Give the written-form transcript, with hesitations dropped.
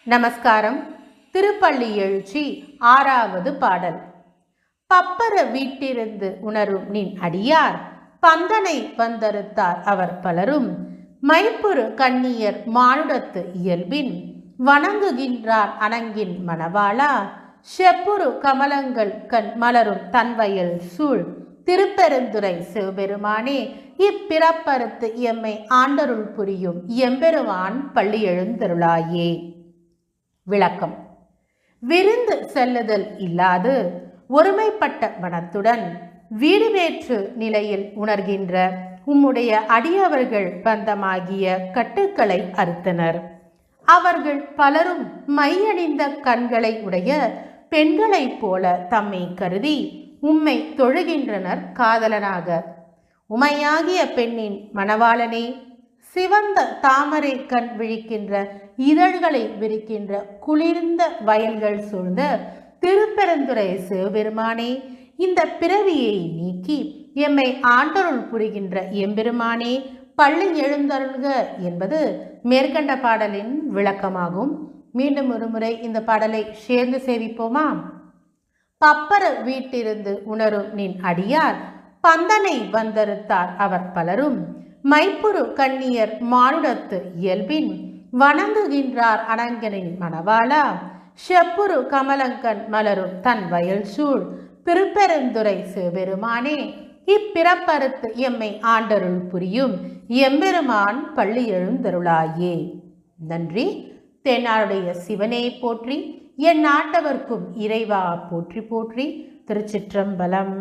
நமஸ்காரம். திருப்பள்ளி எழுச்சி 6வது பாடல். பப்பர வீட்டிருந்து உணரும் நின் அடியார் பந்தனை வந்தறுத்தார் அவர் பலரும் மைப்புறு கண்ணியர் மானுடத்து இயல்பின் வணங்குகின்றார் அணங்கின் மணவாளா செப்புரு கமலங்கள் கண் மலரும் தன்வயல் சூழ் திருப்பெருந்துறை சிவபெருமானே இப்பிறப்பறுத்து எம்மை ஆண்டருள் புரியும் எம்பெருமான் பள்ளி எழுந்தருளாயே. விளக்கம். விருந்து செல்லுதல் இல்லாது ஒருமைப்பட்ட மனத்துடன் வீடுவேற்று நிலையில் உணர்கின்ற உம்முடைய அடியவர்கள் பந்தமாகிய கட்டுக்களை அறுத்தனர். அவர்கள் பலரும் மையணிந்த கண்களை உடைய பெண்களைப் போல தம்மை கருதி உம்மை தொழுகின்றனர் காதலனாக. உமையாகிய பெண்ணின் மணவாளனே, சிவந்த தாமரை கண் விழிக்கின்ற இதழ்களை விரிக்கின்ற குளிர்ந்த வயல்கள் சூழ்ந்த திருப்பெருந்துறை சிவபெருமானே, இந்த பிறவியை நீக்கி எம்மை ஆண்டருள் புரிகின்ற எம்பெருமானே பள்ளி எழுந்தருள்க என்பது மேற்கண்ட பாடலின் விளக்கமாகும். மீண்டும் ஒரு முறை இந்த பாடலை சேர்ந்து சேவிப்போமா? பப்பர வீட்டிருந்து உணரும் நின் அடியார் பந்தனை வந்தறுத்தார் அவர் பலரும் மைப்புறு கண்ணியர் மானுடத்து இயல்பின் வணங்குகின்றார் அணங்கனின் மணவாளா செப்புரு கமலங்கண் மலரும் தன் வயல் சூழ் திருப்பெருந்துறை சிவபெருமானே இப்பிறப்பறுத்து எம்மை ஆண்டருள் புரியும் எம்பெருமான் பள்ளி எழுந்தருளாயே. நன்றி. தென்னாருடைய சிவனே போற்றி, என் நாட்டவர்க்கும் இறைவா போற்றி போற்றி. திருச்சிற்றம்பலம்.